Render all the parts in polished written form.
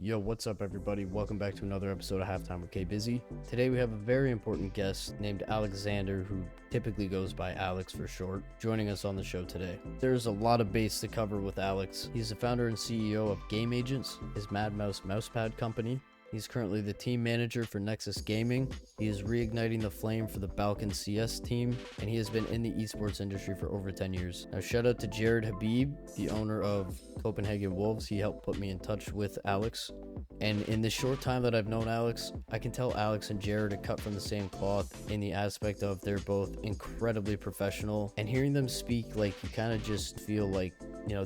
Yo, what's up, everybody? Welcome back to another episode of Halftime with Bizzy. Today we have a very important guest named Alexander, who typically goes by Alex for short, joining us on the show today. There's a lot of base to cover with Alex. He's the founder and CEO of GameAgents, his Mad Mouse mousepad company. He's currently the team manager for Nexus Gaming. He is reigniting the flame for the Balkan CS team, and he has been in the esports industry for over 10 years. Now, shout out to Jared Habib, the owner of Copenhagen Wolves. He helped put me in touch with Alex. And in the short time that I've known Alex, I can tell Alex and Jared are cut from the same cloth in the aspect of they're both incredibly professional. And hearing them speak, like, you kind of just feel like,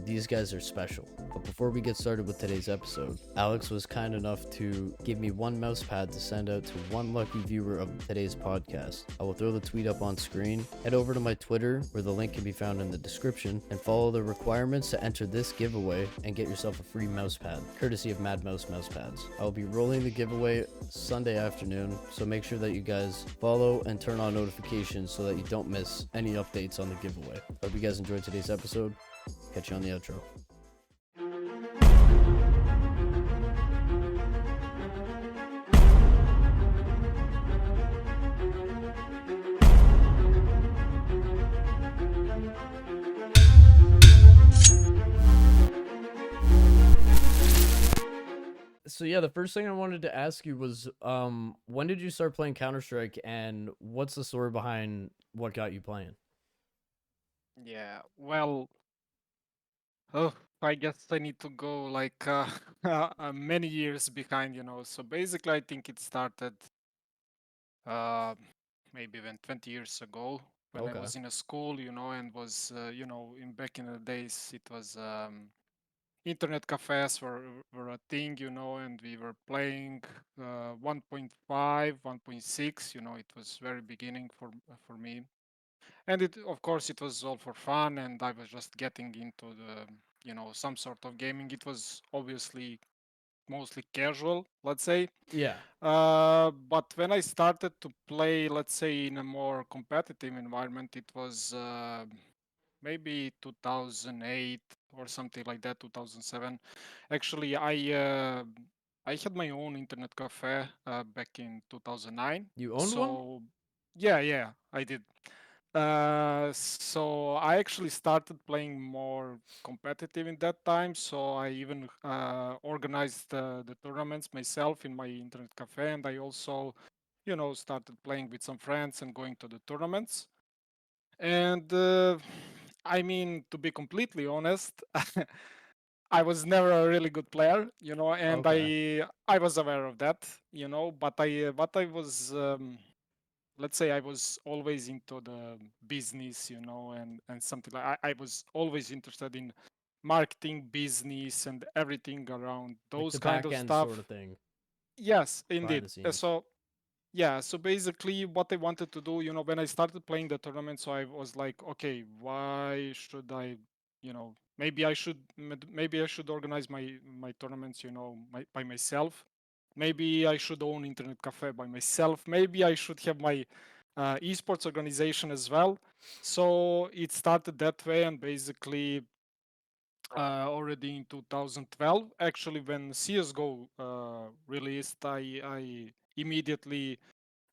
these guys are special. But before we get started with today's episode, Alex was kind enough to give me one mouse pad to send out to one lucky viewer of today's podcast. I will throw the tweet up on screen. Head over to my Twitter, where the link can be found in the description, and follow the requirements to enter this giveaway and get yourself a free mouse pad, courtesy of Mad Mouse mouse pads. I will be rolling the giveaway Sunday afternoon, so make sure that you guys follow and turn on notifications so that you don't miss any updates on the giveaway. Hope you guys enjoyed today's episode. Catch you on the outro. So yeah, the first thing I wanted to ask you was, when did you start playing Counter-Strike, and what's the story behind what got you playing? Yeah, well, I guess I need to go like many years behind. So basically, I think it started uh, maybe even 20 years ago when I Okay. was in a school, and was, in back in the days, it was internet cafes were a thing, and we were playing 1.5, 1.6. It was very beginning for me. And it, of course, it was all for fun, and I was just getting into some sort of gaming. It was obviously mostly casual, let's say. Yeah. But when I started to play, let's say, in a more competitive environment, it was maybe 2008 or something like that, 2007. Actually, I had my own internet cafe back in 2009. You owned one? So yeah, I did. So I actually started playing more competitive in that time. So I even organized the tournaments myself in my internet cafe, and I also, started playing with some friends and going to the tournaments. And I mean, to be completely honest, I was never a really good player, and Okay. I was aware of that, but I was. Let's say I was always into the business, and something like I was always interested in marketing, business, and everything around Like those the kind back of end sort stuff. of thing, Yes, behind indeed. the scenes. So yeah, so basically what I wanted to do, when I started playing the tournament, so I was like, okay, why should I, maybe I should organize my tournaments, by myself. Maybe I should own internet cafe by myself. Maybe I should have my esports organization as well. So it started that way, and basically already in 2012, actually when CS:GO released, I immediately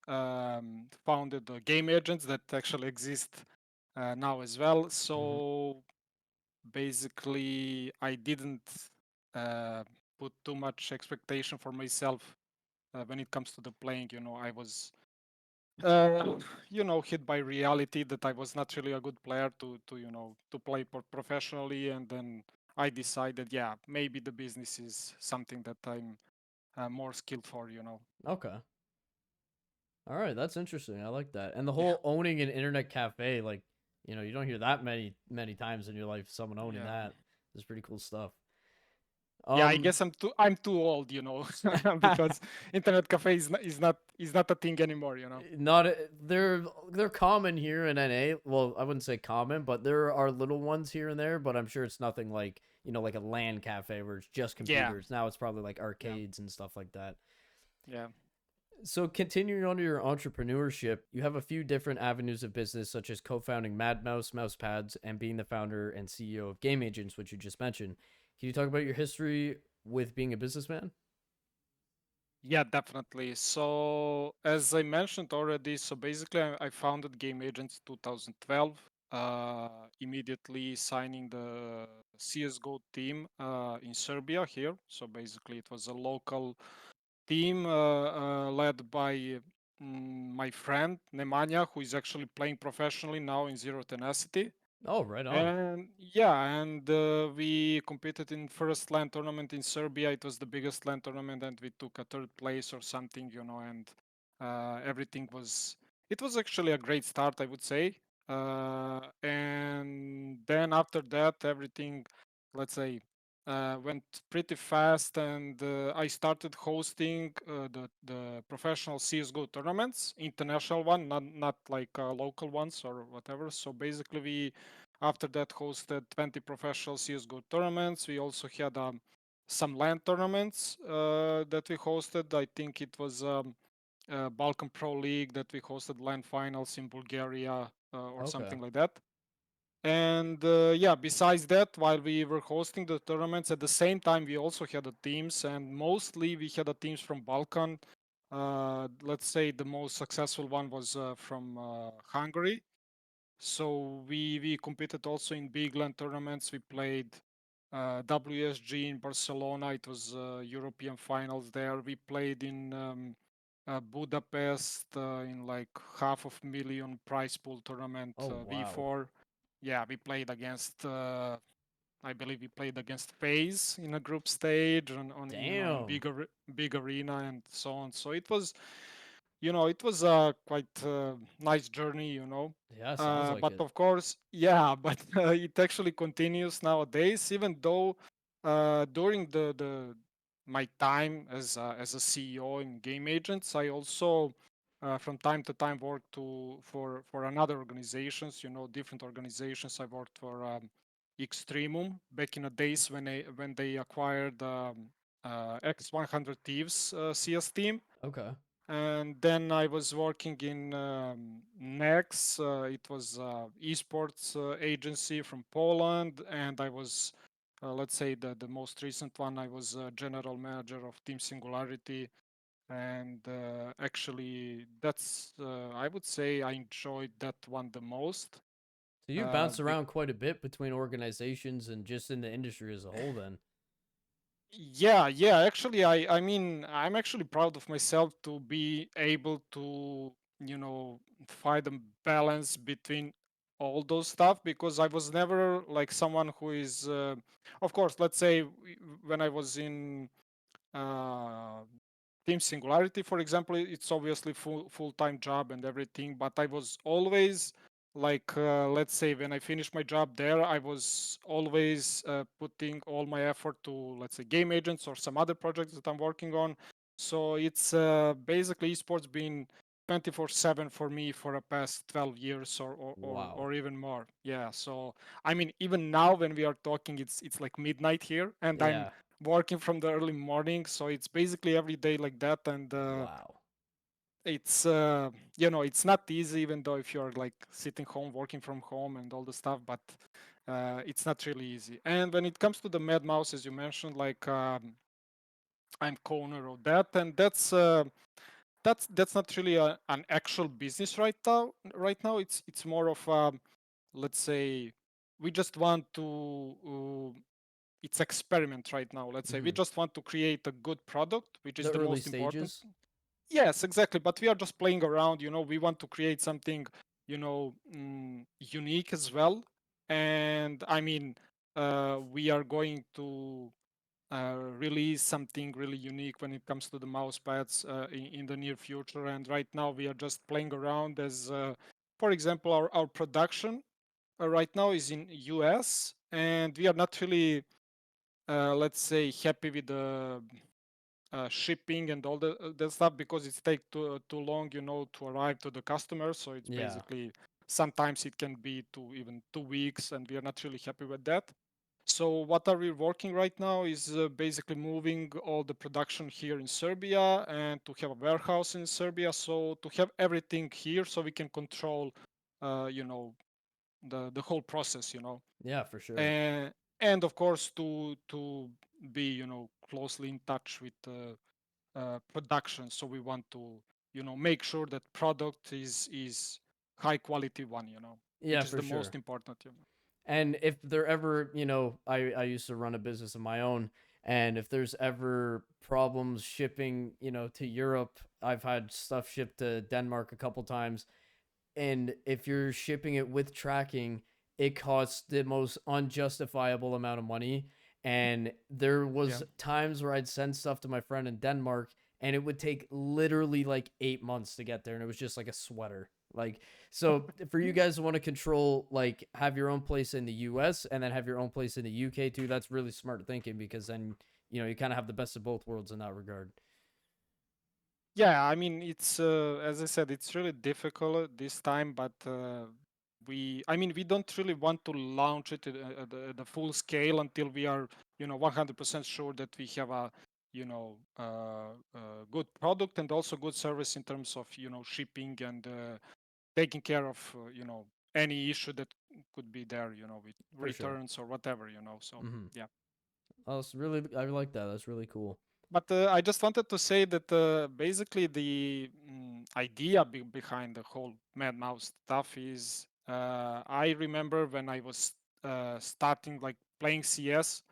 founded the GameAgents that actually exist now as well. Hmm. So basically, I didn't uh, put too much expectation for myself when it comes to the playing. I was, uh, hit by reality that I was not really a good player to play professionally, and then I decided, yeah, maybe the business is something that I'm more skilled for. Okay. All right, that's interesting. I like that. And the Yeah, whole owning an internet cafe, like, you don't hear that many times in your life, someone owning yeah. that. Is pretty cool stuff. Yeah, I Um guess I'm too old, because internet cafe is not a thing anymore. Not they're common here in NA. Well, I wouldn't say common, but there are little ones here and there. But I'm sure it's nothing like like a LAN cafe where it's just Yeah, computers. Now it's probably like yeah, arcades and stuff like that. yeah. So continuing on to your entrepreneurship, you have a few different avenues of business, such as co-founding Mad Mouse Mousepads and being the founder and CEO of GameAgents, which you just mentioned. Can you talk about your history with being a businessman? Yeah, definitely. So, as I mentioned already, so basically, I founded GameAgents 2012, immediately signing the CSGO team in Serbia here. So, basically, it was a local team led by my friend Nemanja, who is actually playing professionally now in Zero Tenacity. Oh, right on. And yeah, and we competed in first LAN tournament in Serbia. It was the biggest LAN tournament, and we took a third place or something, and everything was. It was actually a great start, I would say. And then after that, everything, let's say, went pretty fast, and I started hosting the professional CS:GO tournaments, international one, not like local ones or whatever. So basically, we after that hosted 20 professional CS:GO tournaments. We also had some LAN tournaments that we hosted. I think it was Balkan Pro League that we hosted LAN finals in Bulgaria or Okay. something like that. And yeah, besides that, while we were hosting the tournaments, at the same time we also had the teams, and mostly we had the teams from Balkan. Let's say the most successful one was from Hungary. So we competed also in big land tournaments. We played WSG in Barcelona. It was European finals there. We played in Budapest in like half of million prize pool tournament Oh, wow. V4. Yeah, we played against. I believe we played against FaZe in a group stage on in Damn. big arena and so on. So it was a quite nice journey, Yeah, sounds like but it. of course, yeah, but it actually continues nowadays, even though during the my time as a CEO in GameAgents, I also from time to time work for another organizations, different organizations. I worked for Extremum back in the days when they acquired X100 Thieves CS team. Okay. And then I was working in Nex. It was esports agency from Poland, and I was, let's say, the most recent one. I was general manager of Team Singularity, and actually, that's I would say I enjoyed that one the most. So you Uh, bounce around quite a bit between organizations and just in the industry as a whole then. Yeah. Actually, I mean, I'm actually proud of myself to be able to, find a balance between all those stuff because I was never like someone who is, of course, let's say when I was in uh, Team Singularity, for example, it's obviously full-time job and everything, but I was always like, let's say, when I finished my job there, I was always putting all my effort to, let's say, GameAgents or some other projects that I'm working on. So it's basically esports been 24/7 for me for the past 12 years Wow. or even more. Yeah. So I mean, even now when we are talking, it's like midnight here, and I'm Yeah. working from the early morning, so it's basically every day like that. And Wow. it's it's not easy, even though if you're like sitting home working from home and all the stuff, but it's not really easy. And when it comes to the Mad Mouse, as you mentioned, like I'm co-owner of that, and that's not really an actual business right now. It's more of let's say we just want to it's experiment right now. Let's say we Hmm. just want to create a good product, which is The the early most important. stages. Yes, exactly. But we are just playing around. We want to create something, unique as well. And I mean, we are going to release something really unique when it comes to the mouse pads in the near future. And right now, we are just playing around as, for example, our production right now is in US, and we are not really let's say happy with the shipping and all the stuff because it's take too long to arrive to the customer. So it's Yeah. basically sometimes it can be even 2 weeks, and we are not really happy with that. So what are we working right now is basically moving all the production here in Serbia and to have a warehouse in Serbia, so to have everything here so we can control uh, you know the whole process. Yeah, for sure. And of course to be closely in touch with production. So we want to, make sure that product is high quality one, Yeah, which is for the sure. most important. And if there ever, I used to run a business of my own, and if there's ever problems shipping, to Europe, I've had stuff shipped to Denmark a couple times, and if you're shipping it with tracking, it costs the most unjustifiable amount of money. And there Yeah. was times where I'd send stuff to my friend in Denmark, and it would take literally like 8 months to get there, and it was just like a sweater. Like, so for you guys to want to control, like, have your own place in the US and then have your own place in the UK too, that's really smart thinking, because then you kind of have the best of both worlds in that regard. Yeah, I mean, it's as I said, it's really difficult this time, but I mean, we don't really want to launch it at the full scale until we are, 100% sure that we have a, good product and also good service in terms of, shipping and taking care of, any issue that could be there, with For sure. returns or whatever. So Mm-hmm. yeah. Oh, it's really, I like that. That's really cool. But I just wanted to say that basically the idea behind the whole Mad Mouse stuff is I remember when I was starting like playing CS,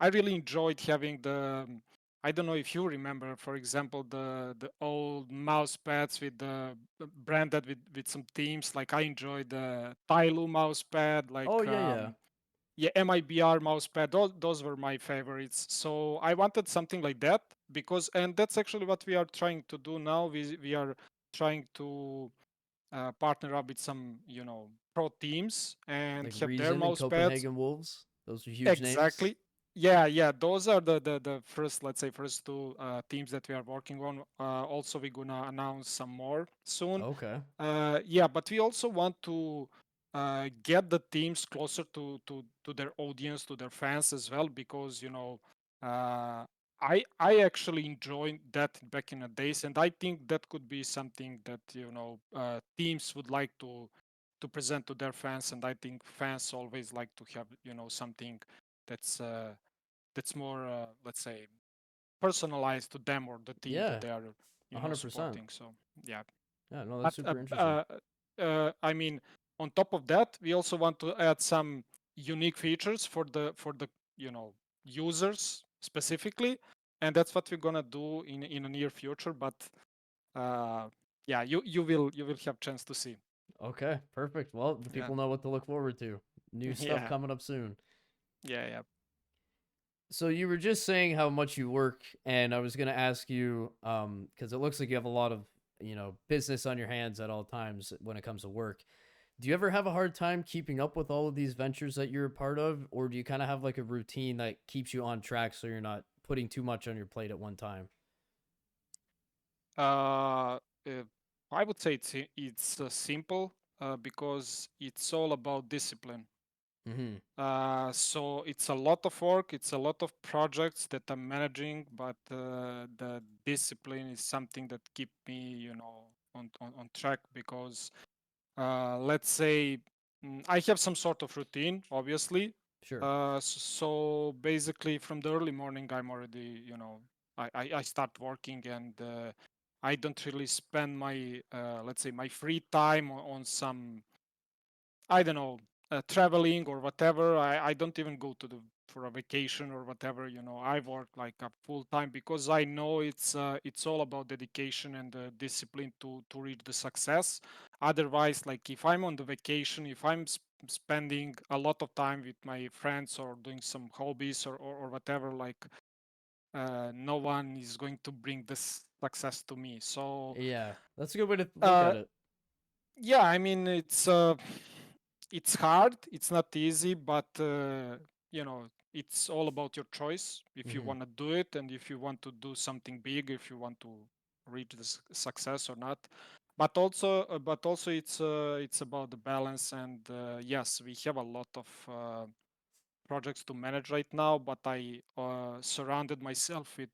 I really enjoyed having the. I don't know if you remember, for example, the old mouse pads with the branded with some themes. Like I enjoyed the Tyloo mouse pad, like Oh yeah, yeah. yeah, MIBR mousepad. Those were my favorites. So I wanted something like that because, and that's actually what we are trying to do now. We are trying to partner up with some, pro teams and Like have their Reason and mousepads. Copenhagen Wolves. Those are huge names. Exactly. Yeah, yeah. Those are the first, let's say, first two teams that we are working on. Also, we're gonna announce some more soon. Okay. Yeah, but we also want to get the teams closer to their audience, to their fans as well, because uh, I actually enjoyed that back in the days, and I think that could be something that teams would like to present to their fans, and I think fans always like to have something that's uh, that's more let's say personalized to them or the team that Yeah, they are 100%. supporting. So yeah. Yeah, no, that's But super interesting. I mean, on top of that, we also want to add some unique features for the users specifically, and that's what we're gonna do in the near future. But uh, yeah, you will have chance to see. Okay, perfect. Well, the Yeah, people know what to look forward to. New stuff yeah, coming up soon. yeah, yeah. So you were just saying how much you work, and I was gonna ask you, because it looks like you have a lot of, business on your hands at all times when it comes to work. Do you ever have a hard time keeping up with all of these ventures that you're a part of, or do you kind of have like a routine that keeps you on track so you're not putting too much on your plate at one time? Uh, uh, I would say it's simple because it's all about discipline. Mm-hmm. So it's a lot of work, it's a lot of projects that I'm managing, but the discipline is something that keep me, on track because let's say I have some sort of routine, obviously. Sure. So basically, from the early morning, I'm already, I start working and I don't really spend my, let's say, my free time on some I don't know, traveling or whatever. I don't even go to the for a vacation or whatever. I work like a full time because I know it's all about dedication and discipline to reach the success. Otherwise, like if I'm on the vacation, if I'm spending a lot of time with my friends or doing some hobbies or whatever, like no one is going to bring this success to me. So Yeah, that's a good way to look uh, at it. yeah, I mean it's hard, it's not easy, but it's all about your choice if you Mm-hmm. want to do it and if you want to do something big, if you want to reach the success or not. But also it's about the balance and yes, we have a lot of projects to manage right now, but I surrounded myself with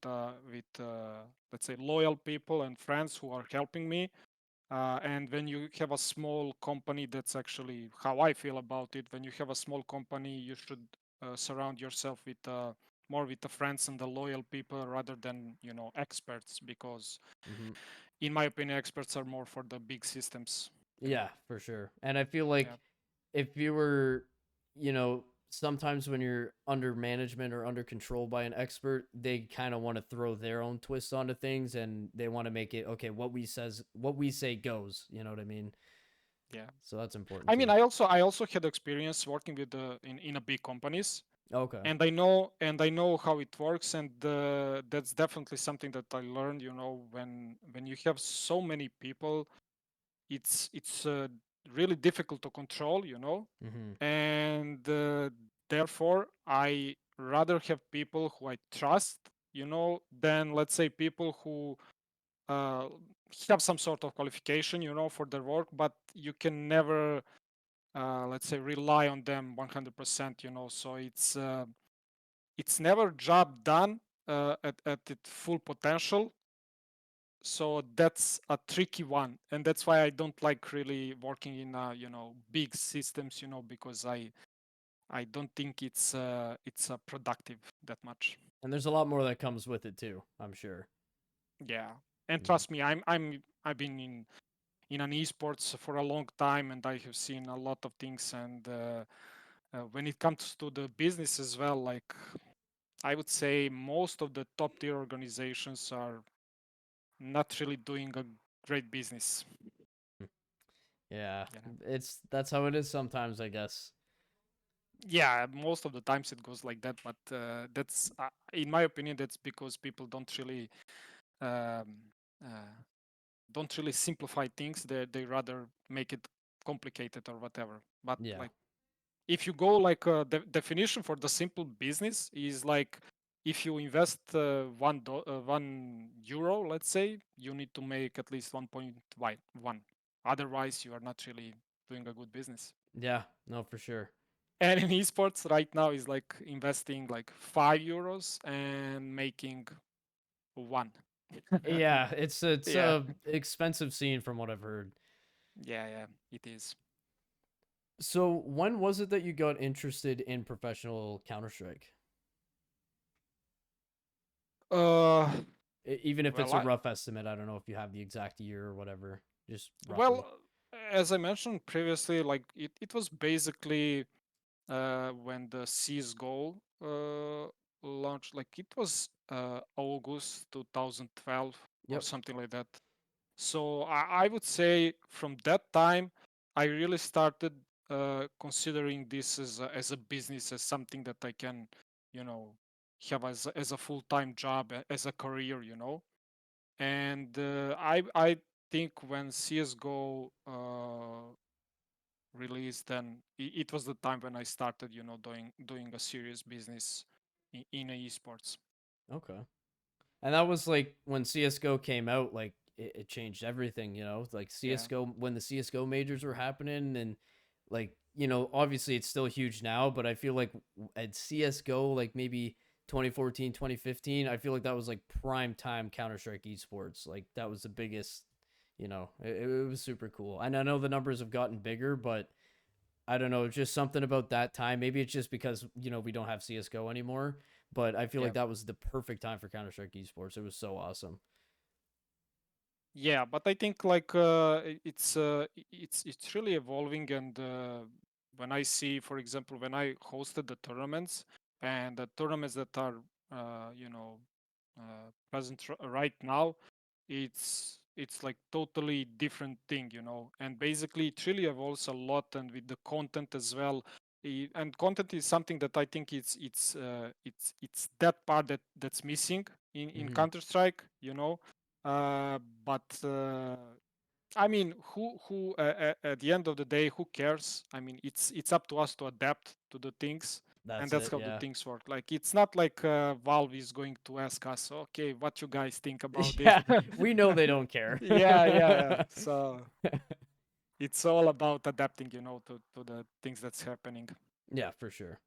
let's say loyal people and friends who are helping me, and when you have a small company, that's actually how I feel about it. When you have a small company, you should surround yourself with more with the friends and the loyal people rather than experts, because Hmm. in my opinion experts are more for the big systems. Yeah, for sure. And I feel like Yeah, if you were, you know, sometimes when you're under management or under control by an expert, they kind of want to throw their own twist onto things and they want to make it okay, what we say goes, you know what I mean? yeah. So that's important I mean, too. I also had experience working with the in a big companies, Okay. and I know how it works, and that's definitely something that I learned. When you have so many people, it's really difficult to control. Mhm. And therefore I rather have people who I trust, than, let's say, people who uh, have some sort of qualification, for their work, but you can never, let's say, rely on them 100%. So it's never job done at its full potential. So that's a tricky one, and that's why I don't like really working in big systems, because I don't think it's productive that much. And there's a lot more that comes with it too, I'm sure. Yeah, and Mhm. trust me, I've been in an esports for a long time, and I have seen a lot of things. And when it comes to the business as well, like, I would say most of the top tier organizations are not really doing a great business. Yeah, You know? that's how it is sometimes, I guess. Yeah, most of the times it goes like that, but that's in my opinion, that's because people um, uh, don't really simplify things. They rather make it complicated or whatever. But Yeah. like, if you go like, the definition for the simple business is like, if you invest €1, let's say, you need to make at least 1.1. Otherwise, you are not really doing a good business. Yeah, no, for sure. And in esports right now is like investing like €5 and making one. Yeah, it's Yeah, a expensive scene from what I've heard. yeah, it is. So, when was it that you got interested in professional Counter-Strike? Uh, Even if it's well, a I rough estimate, I don't know if you have the exact year or whatever, just roughly. well, as I mentioned previously, like, it was basically when the CS:GO launched. Like, it was August 2012 or Yep. something like that. So I would say from that time, I really started considering this as a business, as something that I can, you know, have as a full-time job, as a career. And I think when CS:GO released, then it was the time when I started, doing a serious business in esports. Okay. And that was like when CS:GO came out, like it changed everything, you know? Like Yeah, CS:GO when the CS:GO majors were happening and like, obviously it's still huge now, but I feel like at CS:GO like maybe 2014, 2015, I feel like that was like prime time Counter-Strike esports. Like that was the biggest, it was super cool. And I know the numbers have gotten bigger, but I don't know, just something about that time. Maybe it's just because, we don't have CS:GO anymore, but I feel yeah. like that was the perfect time for Counter-Strike esports. It was so awesome. Yeah, but I think like, it's really evolving. And when I see, for example, when I hosted the tournaments, and the tournaments that are present right now, it's like totally different thing. And basically it really evolves a lot, and with the content as well. And content is something that I think it's that part that's missing in Hmm. Counter Strike. But I mean, who at the end of the day, who cares? I mean, it's up to us to adapt to the things, and That's that's it. how the Yeah. things work. Like, it's not like Valve is going to ask us, okay, what you guys think about this? Yeah. We know they don't care. Yeah. So it's all about adapting, to the things that's happening. Yeah, for sure.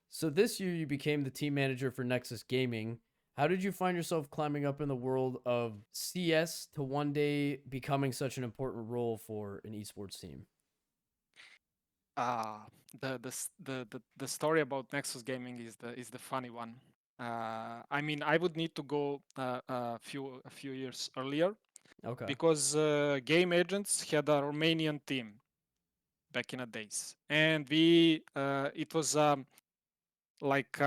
So this year you became the team manager for Nexus Gaming. How did you find yourself climbing up in the world of CS to one day becoming such an important role for an esports team? Uh, the story about Nexus Gaming is the funny one. I mean, I would need to go a few years earlier Okay. because GameAgents had a Romanian team back in the days, and we it was like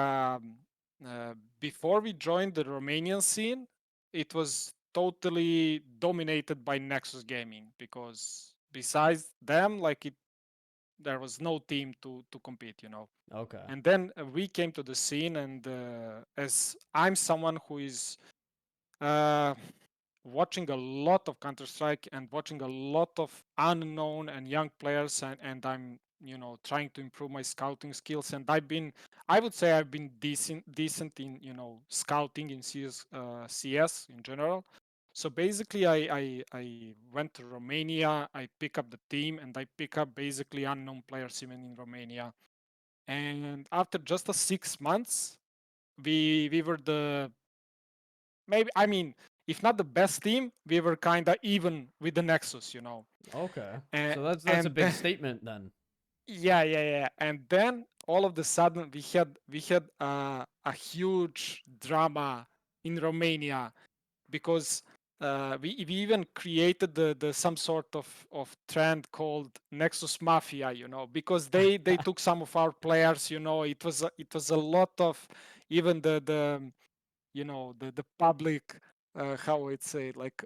before we joined the Romanian scene, it was totally dominated by Nexus Gaming because besides them, like it there was no team to compete. Okay. And then we came to the scene, and as I'm someone who is uh, watching a lot of Counter Strike and watching a lot of unknown and young players, and I'm trying to improve my scouting skills, and I would say I've been decent in scouting in CS in general. So basically, I went to Romania. I pick up the team, and I pick up basically unknown players even in Romania. And after just a 6 months, we were the maybe I mean, if not the best team, we were kind of even with the Nexus. Okay. And So that's a and big then statement then. yeah. And then all of the sudden we had a huge drama in Romania because we even created the some sort of trend called Nexus Mafia, because they took some of our players. It was a lot of even the public, how I'd say, like,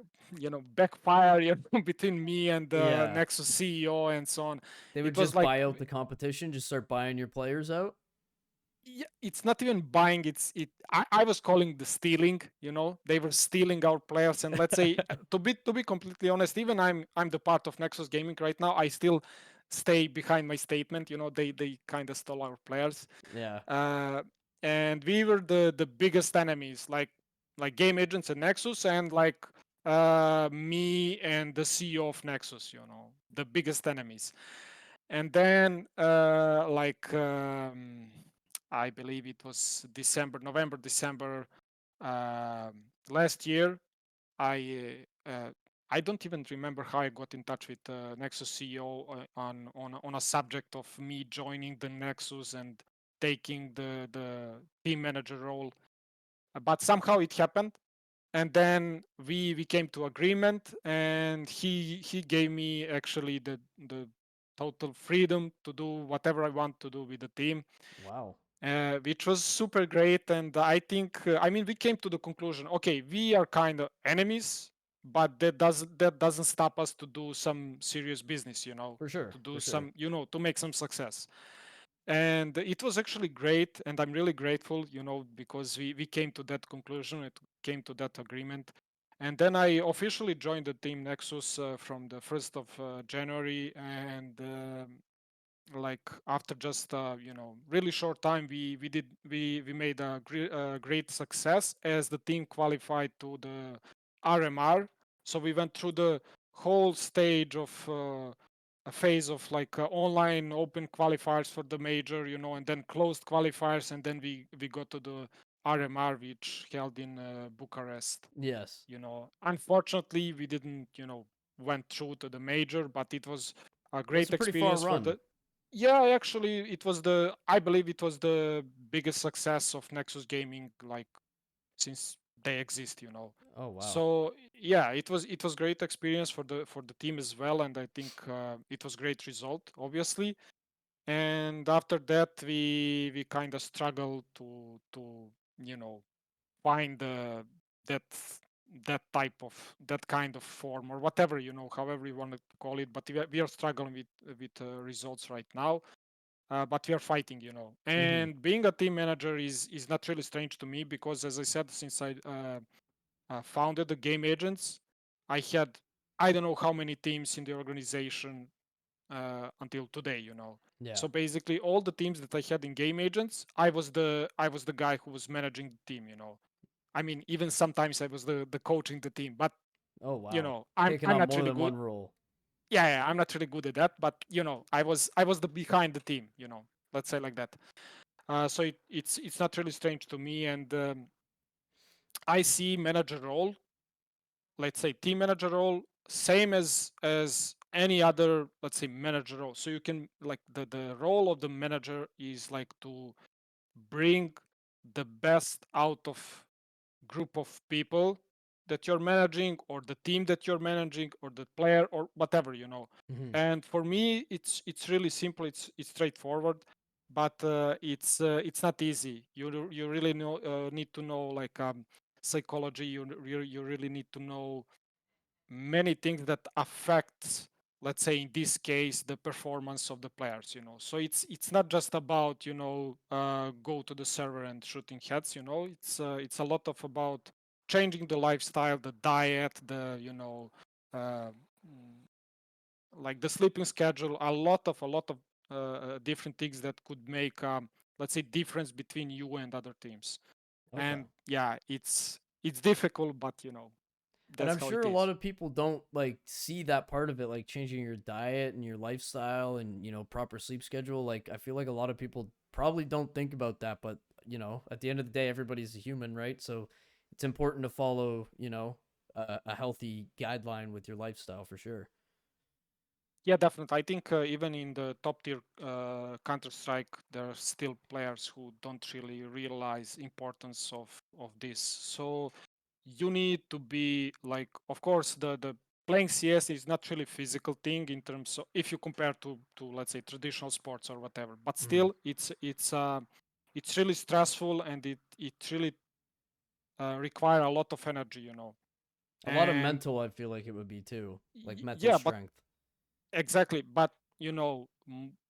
backfire, between me and the Yeah. Nexus CEO and so on. They would It was just like, buy out the competition, just start buying your players out. yeah, it's not even buying. I was calling the stealing. They were stealing our players. And let's say, to be completely honest, even I'm the part of Nexus Gaming right now. I still stay behind my statement. They kind of stole our players. Yeah. uh, and we were the biggest enemies, like GameAgents and Nexus, and like me and the CEO of Nexus, the biggest enemies. And then I believe it was November, December, last year. I uh, uh, i don't even remember how I got in touch with Nexus CEO on a subject of me joining the Nexus and taking the team manager role. But somehow it happened, and then we came to agreement, and he gave me actually the total freedom to do whatever I want to do with the team, Wow. which was super great. And I think, I mean, we came to the conclusion, okay, we are kind of enemies, but that doesn't stop us to do some serious business, For sure. to For do sure. some, to make some success. And it was actually great, and I'm really grateful, because we came to that conclusion, it came to that agreement. And then I officially joined the team Nexus from the 1st of January. And like after just really short time, we made a great success, as the team qualified to the RMR. So we went through the whole stage of a phase of like online open qualifiers for the major, and then closed qualifiers, and then we got to the RMR, which held in Bucharest. Yes. Unfortunately, we didn't went through to the major, but it was a That's great a pretty far experience for run. the. Yeah, actually, I believe it was the biggest success of Nexus Gaming, like, since they exist. Oh wow. So yeah, it was great experience for the team as well, and I think it was great result, obviously. And after that, we kind of struggled to you know find that that kind of form, or whatever, however you want to call it. But we are struggling with results right now. But we are fighting. Mm-hmm. And being a team manager is not really strange to me, because, as I said, since I founded the GameAgents, I had, I don't know how many teams in the organization until today. Yeah. So basically, all the teams that I had in GameAgents, I was the guy who was managing the team. I mean, even sometimes I was the coaching the team, but Oh wow. I'm Taking I'm on not more really than good. one role. Yeah, I'm not really good at that. But I was the behind the team. Let's say like that. So it's not really strange to me. And I see manager role, let's say team manager role, same as any other, let's say, manager role. So you can, like, the role of the manager is like to bring the best out of group of people that you're managing, or the team that you're managing, or the player, or whatever, Hmm. and for me, it's really simple, it's straightforward, but it's not easy. You really need to know, like, psychology. You really need to know many things that affects, let's say, in this case, the performance of the players. So it's not just about, go to the server and shooting heads. It's a lot of about changing the lifestyle, the diet, the uh, mm, like the sleeping schedule, a lot of different things that could make, let's say, difference between you and other teams. Okay. And yeah, it's difficult, but And that's I'm how sure it a lot is. of people don't like see that part of it, like changing your diet and your lifestyle and, proper sleep schedule. Like, I feel like a lot of people probably don't think about that, but, at the end of the day, everybody's a human, right? So it's important to follow, a healthy guideline with your lifestyle for sure. Yeah, definitely. I think even in the top tier Counter Strike, there are still players who don't really realize importance of this. So you need to be like, of course, the playing CS is not really physical thing in terms of, if you compare to, let's say, traditional sports or whatever. But Hmm. still, it's really stressful, and it really require a lot of energy. A lot of And mental, I feel like it would be too, like mental yeah, but strength. exactly, but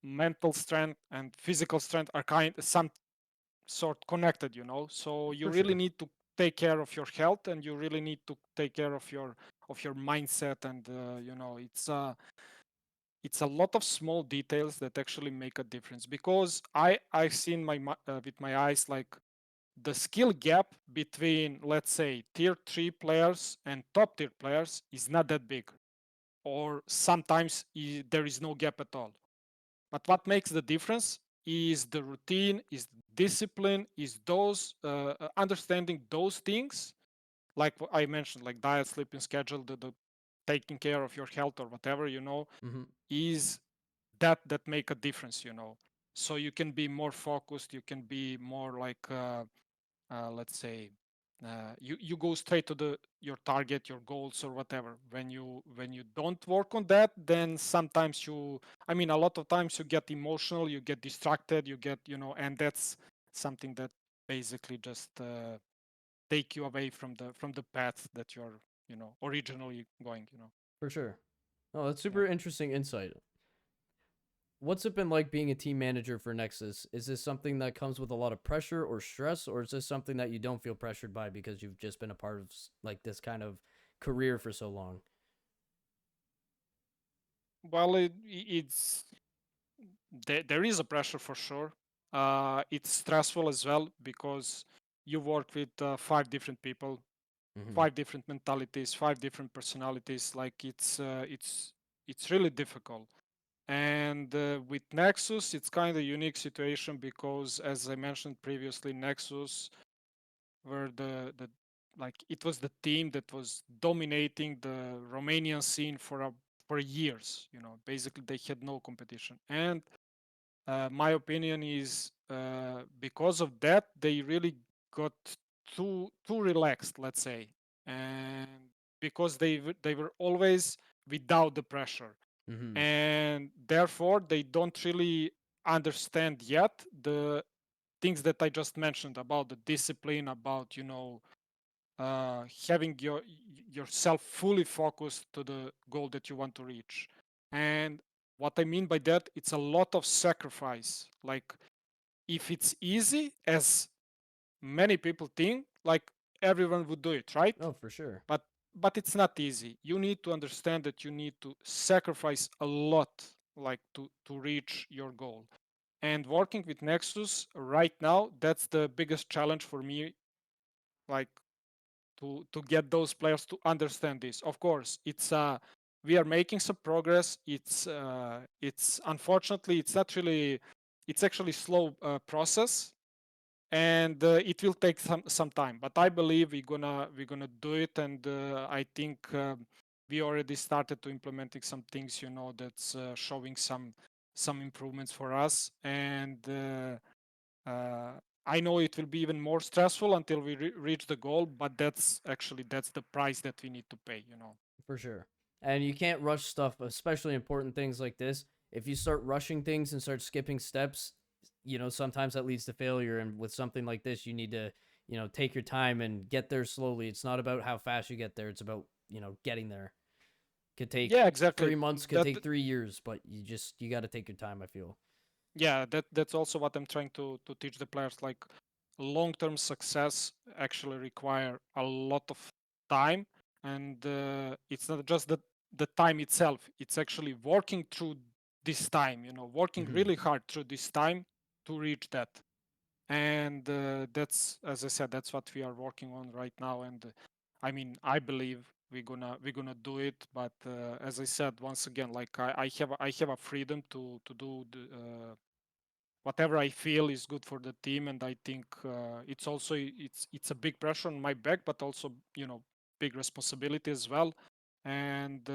mental strength and physical strength are kind some sort connected. So you For really sure. need to take care of your health, and you really need to take care of your mindset, and it's a lot of small details that actually make a difference, because I've seen with my eyes, like, the skill gap between, let's say, tier 3 players and top tier players is not that big, or sometimes there is no gap at all. But what makes the difference is the routine, is discipline, is those understanding those things, like what I mentioned, like diet, sleeping schedule, the taking care of your health or whatever, Hmm. is that make a difference. So you can be more focused, you can be more like, let's say, you go straight to the your target, your goals, or whatever. When you don't work on that, then sometimes I mean, a lot of times you get emotional, you get distracted, you get, and that's something that basically just take you away from the path that you're, originally going. For sure. Oh, that's Yeah. super interesting insight. What's it been like being a team manager for Nexus? Is this something that comes with a lot of pressure or stress, or is this something that you don't feel pressured by because you've just been a part of like this kind of career for so long? Well, there is a pressure for sure. It's stressful as well, because you work with five different people, Hmm. five different mentalities, five different personalities. Like, it's really difficult. And with Nexus, it's kind of a unique situation, because, as I mentioned previously, Nexus were the like, it was the team that was dominating the Romanian scene for years. Basically, they had no competition. And my opinion is, because of that, they really got too relaxed, let's say, and because they were always without the pressure, Hmm. and therefore they don't really understand yet the things that I just mentioned about the discipline, about, having yourself fully focused to the goal that you want to reach. And what I mean by that, it's a lot of sacrifice. Like, if it's easy, as many people think, like, everyone would do it, right? Oh, for sure. but but it's not easy. You need to understand that you need to sacrifice a lot, like, to reach your goal. And working with Nexus right now, that's the biggest challenge for me, like, to get those players to understand this. Of course, we are making some progress. It's unfortunately, it's not really, it's actually slow process, and it will take some time. But I believe we're gonna do it, and I think we already started to implementing some things, that's showing some improvements for us. And I know it will be even more stressful until we reach the goal, but that's the price that we need to pay. For sure. And you can't rush stuff, especially important things like this. If you start rushing things and start skipping steps, sometimes that leads to failure. And with something like this, you need to, take your time and get there slowly. It's not about how fast you get there, it's about, getting there. Could take Yeah, exactly. 3 months, could That take 3 years, but you got to take your time, I feel. Yeah, that's also what I'm trying to teach the players. Like long-term success actually require a lot of time, and it's not just the time itself. It's actually working through this time. Working Mm-hmm. really hard through this time to reach that. And that's, as I said, that's what we are working on right now. And I mean, I believe we're gonna do it. But as I said, once again, like I have a freedom to do whatever I feel is good for the team. And I think it's a big pressure on my back, but also big responsibility as well. And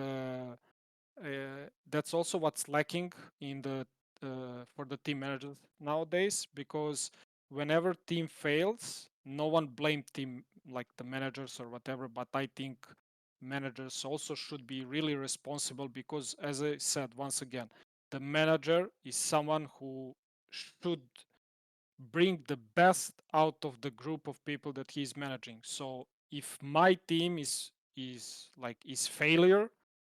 that's also what's lacking in the for the team managers nowadays, because whenever team fails, no one blame team like the managers or whatever. But I think managers also should be really responsible, because as I said, once again, the manager is someone who should bring the best out of the group of people that he's managing. So if my team is failure,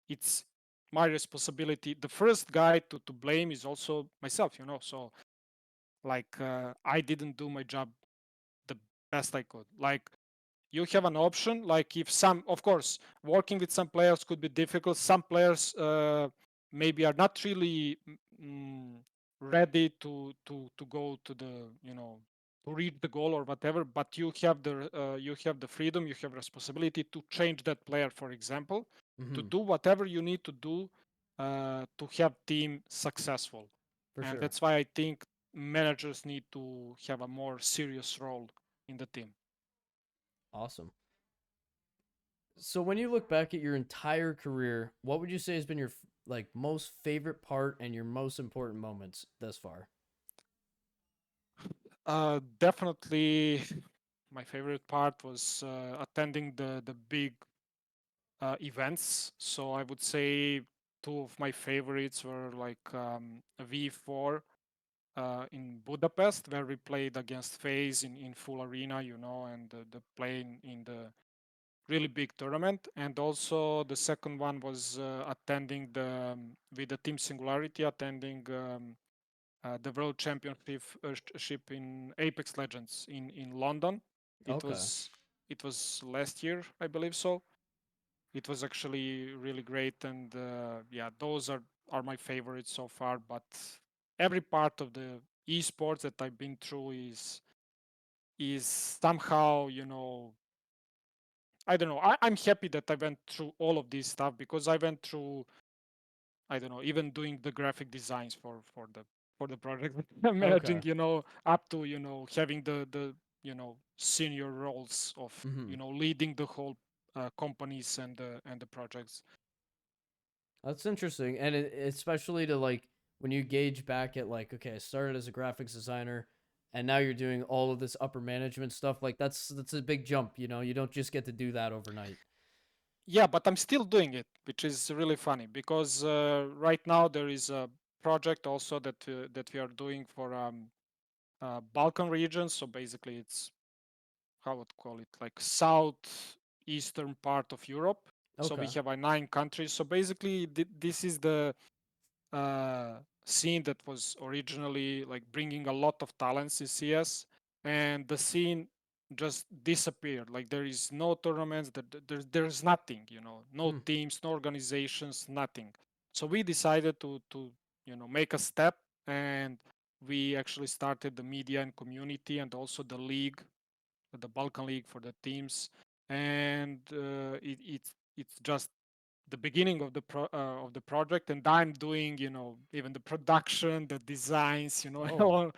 it's my responsibility. The first guy to blame is also myself. So like I didn't do my job the best I could. Like you have an option. Like if some, of course, working with some players could be difficult. Some players maybe are not really mm, ready to go to the to reach the goal or whatever. But you have the freedom, you have responsibility to change that player, for example, to Mm-hmm. do whatever you need to do to have team successful. For And sure. that's why I think managers need to have a more serious role in the team. Awesome. So when you look back at your entire career, what would you say has been your like most favorite part and your most important moments thus far? Definitely, my favorite part was attending the big events. So I would say two of my favorites were like V4 in Budapest, where we played against FaZe in full arena, and the play in the really big tournament. And also the second one was attending with the team Singularity, attending the World Championship in Apex Legends in London. It Okay. was it was last year, I believe so. It was actually really great, and yeah, those are my favorites so far. But every part of the esports that I've been through is somehow, I don't know. I'm happy that I went through all of this stuff, because I went through, I don't know, even doing the graphic designs for the project I'm managing, Okay. up to having the senior roles of Mm-hmm. leading the whole companies and the projects. That's interesting, and especially to like when you gauge back at like, okay, I started as a graphics designer, and now you're doing all of this upper management stuff. Like that's a big jump. You don't just get to do that overnight. Yeah, but I'm still doing it, which is really funny, because right now there is a project also that we are doing for Balkan region. So basically, it's how would call it, like southeastern part of Europe. So we Okay. have 9 countries. So basically, this is the scene that was originally like bringing a lot of talents in CS, and the scene just disappeared. Like there is no tournaments, there's nothing, no Hmm. teams, no organizations, nothing. So we decided to make a step, and we actually started the media and community, and also the league, the Balkan League for the teams. And it's just the beginning of the project, and I'm doing even the production, the designs, Oh,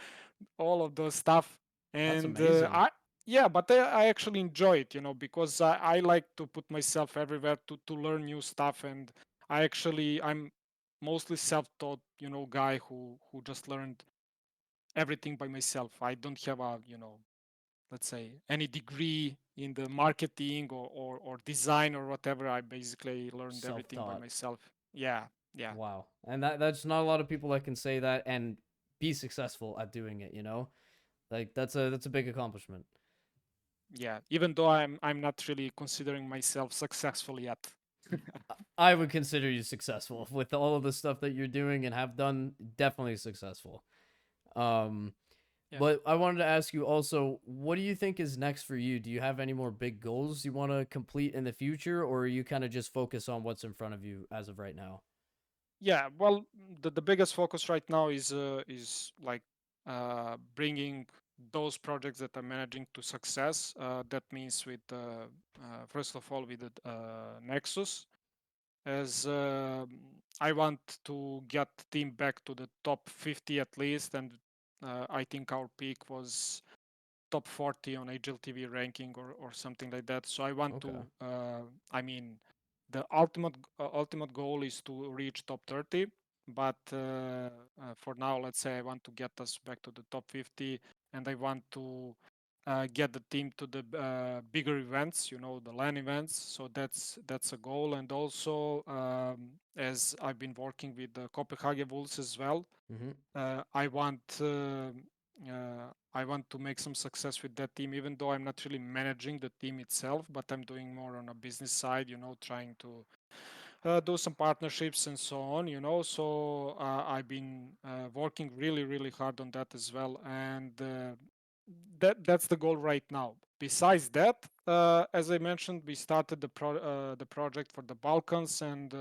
all of those stuff. that's And amazing. Yeah, but I actually enjoy it, because I like to put myself everywhere to learn new stuff, and I'm mostly self-taught, guy who just learned everything by myself. I don't have a, let's say, any degree in the marketing or design or whatever. I basically learned everything by Self-taught. myself. Yeah, yeah, Wow. And that's not a lot of people that can say that and be successful at doing it, you know? Like that's a big accomplishment. yeah. Even though I'm not really considering myself successful yet. I would consider you successful with all of the stuff that you're doing and have done, definitely successful. Um Yeah. but I wanted to ask you also, what do you think is next for you? Do you have any more big goals you want to complete in the future, or are you kind of just focus on what's in front of you as of right now? Yeah, well, the biggest focus right now is like bringing those projects that I'm managing to success. That means with first of all with the Nexus, as I want to get team back to the top 50 at least, and I think our peak was top 40 on HLTV ranking or something like that. So I want Okay. to, I mean, the ultimate goal is to reach top 30. But for now, let's say I want to get us back to the top 50, and I want to get the team to the bigger events, the LAN events. So that's a goal. And also, as I've been working with the Copenhagen Wolves as well, Mm-hmm. uh, I want uh, I want to make some success with that team, even though I'm not really managing the team itself, but I'm doing more on a business side, trying to do some partnerships and so on, So I've been working really, really hard on that as well, and that's the goal right now. Besides that, as I mentioned, we started the project for the Balkans, and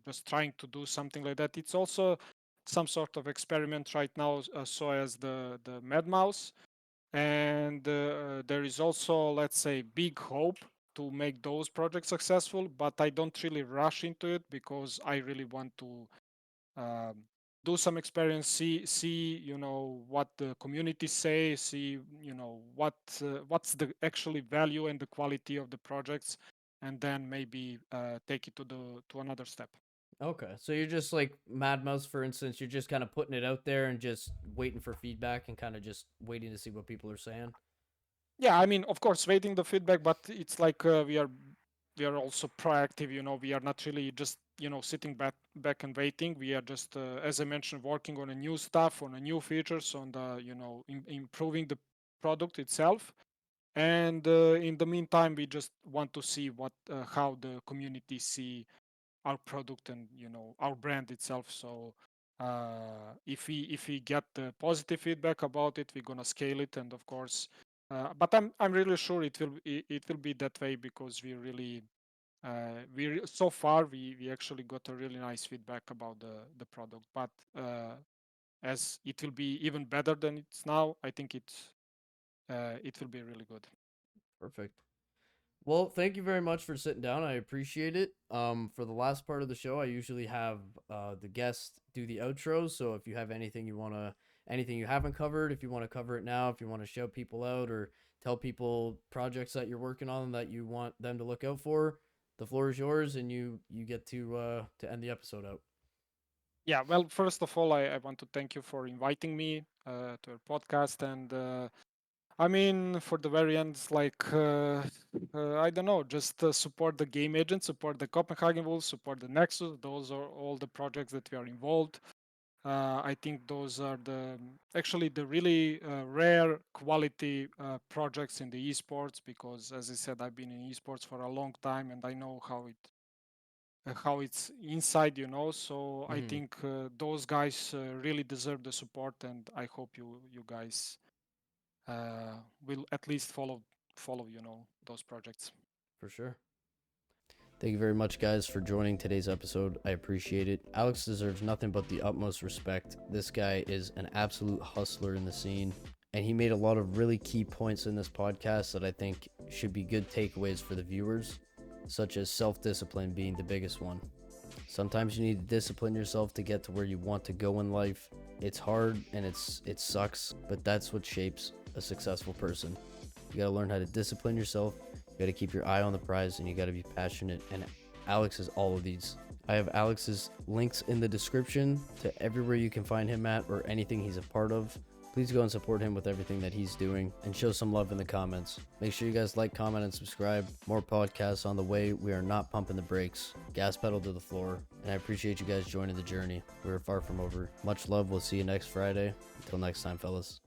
just trying to do something like that. It's also some sort of experiment right now, so as the Mad Mouse, and there is also, let's say, big hope to make those projects successful. But I don't really rush into it because I really want to um, do some experience, see what the community say, see what's the actually value and the quality of the projects, and then maybe take it to another step. Okay. So you're just like Mad Mouse, for instance, you're just kind of putting it out there and just waiting for feedback and kind of just waiting to see what people are saying. Yeah, I mean, of course, waiting the feedback, but it's like we are also proactive. We are not really just sitting back and waiting. We are just, as I mentioned, working on a new stuff, on a new features, on the improving the product itself. And in the meantime, we just want to see how the community see our product and our brand itself. So if we get the positive feedback about it, we're gonna scale it, and of course, but I'm really sure it will be that way because we really so far we actually got a really nice feedback about the product. But as it will be even better than it's now, I think it will be really good. Perfect. Well, thank you very much for sitting down. I appreciate it. For the last part of the show, I usually have the guest do the outros. So if you have anything you haven't covered, if you want to cover it now, if you want to show people out or tell people projects that you're working on that you want them to look out for, the floor is yours, and you get to end the episode out. Yeah, well, first of all, I want to thank you for inviting me to your podcast. And I mean, for the very end, it's like, I don't know, just support the GameAgents, support the Copenhagen Wolves, support the Nexus. Those are all the projects that we are involved. I think those are actually the really rare quality projects in the esports, because, as I said, I've been in esports for a long time and I know how it's inside, So I Mm-hmm. think those guys really deserve the support, and I hope you guys will at least follow those projects. For sure. Thank you very much, guys, for joining today's episode. I appreciate it. Aleks deserves nothing but the utmost respect. This guy is an absolute hustler in the scene, and he made a lot of really key points in this podcast that I think should be good takeaways for the viewers, such as self discipline being the biggest one. Sometimes you need to discipline yourself to get to where you want to go in life. It's hard and it sucks, but that's what shapes a successful person. You got to learn how to discipline yourself. You got to keep your eye on the prize, and you got to be passionate. And Aleks is all of these. I have Alex's links in the description to everywhere you can find him at or anything he's a part of. Please go and support him with everything that he's doing and show some love in the comments. Make sure you guys like, comment, and subscribe. More podcasts on the way. We are not pumping the brakes. Gas pedal to the floor. And I appreciate you guys joining the journey. We're far from over. Much love. We'll see you next Friday. Until next time, fellas.